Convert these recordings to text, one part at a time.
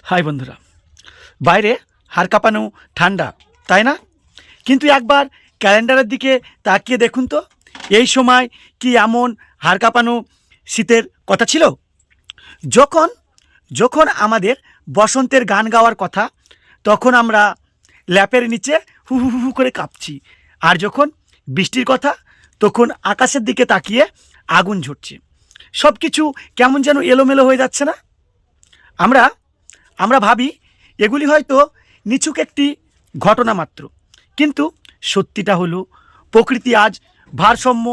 High বন্ধুরা, বাইরে হাড় কাঁপানো ঠান্ডা, তাই না? কিন্তু একবার ক্যালেন্ডারের দিকে তাকিয়ে দেখুন তো, এই সময় কি এমন হাড় কাঁপানো শীতের কথা ছিল? যখন যখন আমাদের বসন্তের গান গাওয়ার কথা, তখন আমরা ল্যাপের নিচে হু হু হু হু করে কাঁপছি। আর যখন বৃষ্টির কথা, তখন আকাশের দিকে তাকিয়ে আগুন ঝরছে। সব কিছু কেমন যেন এলোমেলো হয়ে যাচ্ছে না? আমরা আমরা ভাবি এগুলি হয়তো নিছক একটি ঘটনা মাত্র, কিন্তু সত্যিটা হলো প্রকৃতি আজ ভারসাম্য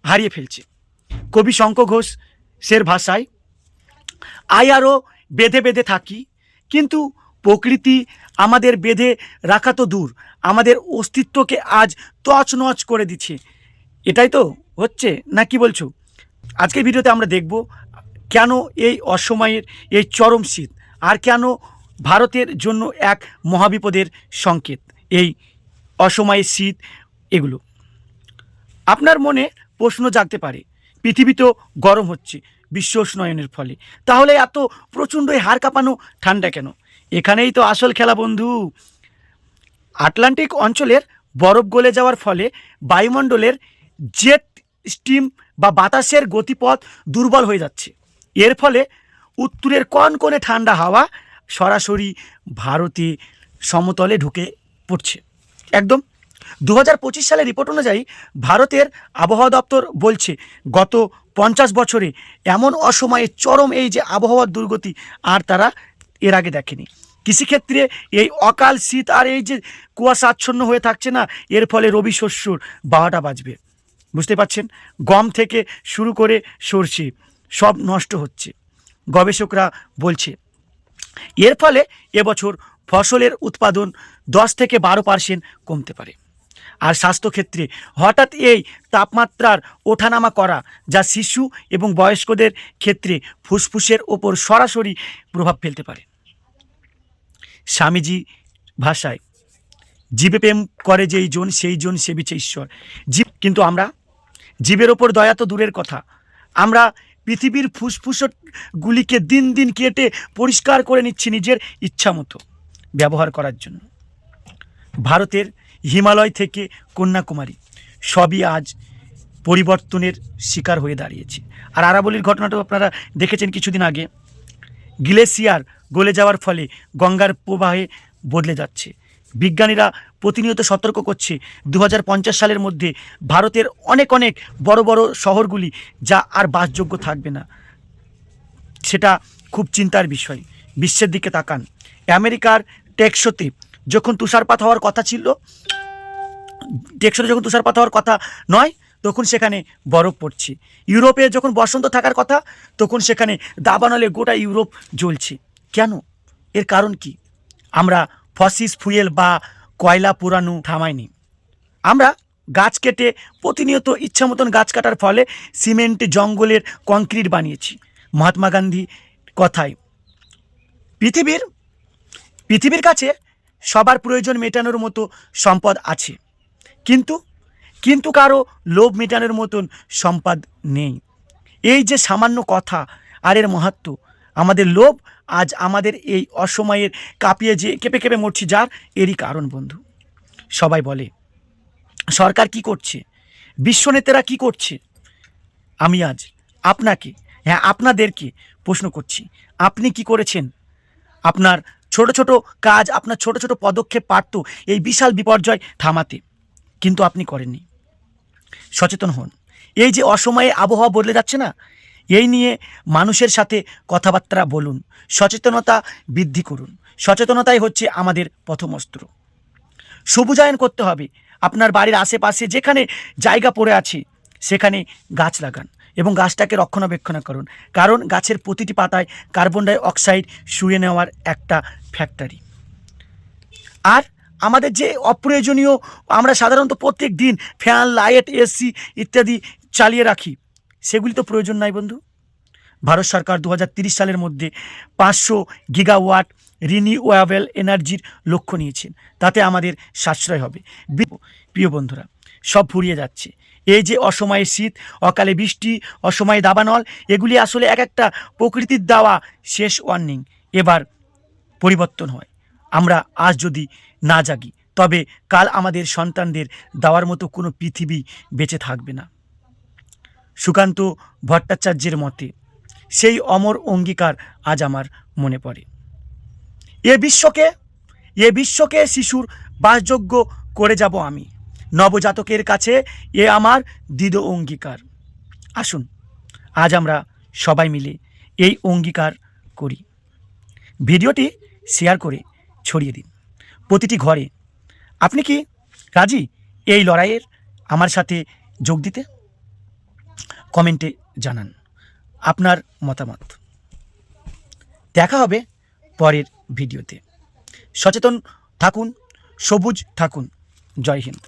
হারিয়ে ফেলছে। কবি শঙ্খ ঘোষের ভাষায়, আই আরও বেঁধে বেঁধে থাকি, কিন্তু প্রকৃতি আমাদের বেঁধে রাখা তো দূর, আমাদের অস্তিত্বকে আজ তছনছ করে দিচ্ছে। এটাই তো হচ্ছে, না কি বলছো? আজকের ভিডিওতে আমরা দেখব কেন এই অসময়ের এই চরম শীত, আর কেন ভারতের জন্য এক মহাবিপদের সংকেত এই অসময়ের শীত। এগুলো আপনার মনে প্রশ্ন জাগতে পারে, পৃথিবী তো গরম হচ্ছে বিশ্ব উষ্ণায়নের ফলে, তাহলে এত প্রচণ্ড হাড় কাঁপানো ঠান্ডা কেন? এখানেই তো আসল খেলা বন্ধু। আটলান্টিক অঞ্চলের বরফ গলে যাওয়ার ফলে বায়ুমণ্ডলের জেট স্টিম বা বাতাসের গতিপথ দুর্বল হয়ে যাচ্ছে। এর ফলে উত্তরের কনকনে ঠান্ডা হাওয়া সরাসরি ভারতে সমতলে ঢুকে পড়ছে। একদম 2025 সালের রিপোর্ট অনুযায়ী ভারতের আবহাওয়া দপ্তর বলছে, গত 50 বছরে এমন অসময়ে চরম এই যে আবহাওয়ার দুর্গতি আর তারা এর আগে দেখেনি। কৃষিক্ষেত্রে এই অকাল শীত আর এই যে কুয়াশা আচ্ছন্ন হয়ে থাকছে না, এর ফলে রবি শস্যর 12টা বাজবে। বুঝতে পারছেন? গম থেকে শুরু করে সরষে সব নষ্ট হচ্ছে। গবেষকরা বলছে এর ফলে এবছর ফসলের উৎপাদন 10 থেকে 12% কমতে পারে। আর স্বাস্থ্যক্ষেত্রে হঠাৎ এই তাপমাত্রার ওঠানামা করা, যা শিশু এবং বয়স্কদের ক্ষেত্রে ফুসফুসের ওপর সরাসরি প্রভাব ফেলতে পারে। স্বামীজি ভাষায়, জীবে প্রেম করে যেই জন সেই জন সেবিছে ঈশ্বর। জীব, কিন্তু আমরা জীবের ওপর দয়া তো দূরের কথা, আমরা পৃথিবীর ফুসফুসগুলিকে দিন দিন কেটে পরিষ্কার করে নিচ্ছি নিজের ইচ্ছা মতো ব্যবহার করার জন্য। ভারতের হিমালয় থেকে কন্যাকুমারী সবই আজ পরিবর্তনের শিকার হয়ে দাঁড়িয়েছে। আর আরাবলির ঘটনাটাও আপনারা দেখেছেন কিছুদিন আগে। গ্লেসিয়ার গলে যাওয়ার ফলে গঙ্গার প্রবাহে বদলে যাচ্ছে। বিজ্ঞানীরা প্রতিনিয়ত সতর্ক করছে 2050 সালের মধ্যে ভারতের অনেক অনেক বড় বড় শহরগুলি যা আর বাসযোগ্য থাকবে না। সেটা খুব চিন্তার বিষয়। বিশ্বের দিকে তাকান, আমেরিকার টেক্সাসে যখন তুষারপাত হওয়ার কথা ছিল, যখন তুষারপাত হওয়ার কথা নয়, তখন সেখানে বরফ পড়ছে। ইউরোপে যখন বসন্ত থাকার কথা, তখন সেখানে দাবানলে গোটা ইউরোপ জ্বলছে। কেন? এর কারণ কি? আমরা ফসিল ফুয়েল বা কয়লা পোড়ানো থামাইনি। আমরা গাছ কেটে প্রতিনিয়ত ইচ্ছা মতন গাছ কাটার ফলে সিমেন্ট জঙ্গলের কংক্রিট বানিয়েছি। মহাত্মা গান্ধী কথায়, পৃথিবীর কাছে সবার প্রয়োজন মেটানোর মতো সম্পদ আছে, কিন্তু কিন্তু কারো লোভ মেটানোর মতন সম্পদ নেই। এই যে সামান্য কথা আর এর মাহাত্ম্য, আমাদের লোভ আজ আমাদের এই অসময়ের কাঁপিয়ে যে কেঁপে কেঁপে মরছি, যার এরই কারণ বন্ধু। সবাই বলে সরকার কি করছে, বিশ্বনেতারা কি করছে। আমি আজ আপনাকে, হ্যাঁ আপনাদেরকে প্রশ্ন করছি, আপনি কি করেছেন? আপনার ছোট ছোট কাজ, আপনার ছোট ছোট পদক্ষেপ পারত এই বিশাল বিপর্যয় থামাতে, কিন্তু আপনি করেননি। সচেতন হন। এই যে অসময়ে আবহাওয়া বদলে যাচ্ছে না, এই নিয়ে মানুষের সাথে কথাবার্তা বলুন, সচেতনতা বৃদ্ধি করুন। সচেতনতাই হচ্ছে আমাদের প্রথম অস্ত্র। সবুজায়ন করতে হবে। আপনার বাড়ির আশেপাশে যেখানে জায়গা পড়ে আছে সেখানে গাছ লাগান এবং গাছটাকে রক্ষণাবেক্ষণ করুন, কারণ গাছের প্রতিটি পাতায় কার্বন ডাই অক্সাইড শুয়ে নেওয়ার একটা ফ্যাক্টরি। আর আমাদের যে অপ্রয়োজনীয়, আমরা সাধারণত প্রত্যেক দিন ফ্যান, লাইট, এসি ইত্যাদি চালিয়ে রাখি, সেগুলি তো প্রয়োজন নাই বন্ধু। ভারত সরকার 2030 সালের মধ্যে 500 গিগাওয়াট রিনিউয়েবল এনার্জির লক্ষ্য নিয়েছেন। তাতে আমাদের সাশ্রয় হবে। প্রিয় বন্ধুরা, সব ফুরিয়ে যাচ্ছে। এই যে অসময়ে শীত, অকালে বৃষ্টি, অসময়ে দাবানল, এগুলি আসলে এক একটা প্রকৃতির দেওয়া শেষ ওয়ার্নিং। এবার পরিবর্তন হয়। আমরা আজ যদি না জাগি তবে কাল আমাদের সন্তানদের দেওয়ার মতো কোনো পৃথিবী বেঁচে থাকবে না। সুকান্ত ভট্টাচার্যের মতে সেই অমর অঙ্গীকার আজ আমার মনে পড়ে। এ বিশ্বকে শিশুর বাসযোগ্য করে যাব আমি। নবজাতকের কাছে এ আমার দৃঢ় অঙ্গীকার। আসুন আজ আমরা সবাই মিলে এই অঙ্গীকার করি। ভিডিওটি শেয়ার করে ছড়িয়ে দিন প্রতিটি ঘরে। আপনি কি রাজি এই লড়াইয়ের আমার সাথে যোগ দিতে? কমেন্টে জানান আপনার মতামত। দেখা হবে পরের ভিডিওতে। সচেতন থাকুন, সবুজ থাকুন। জয় হিন্দ।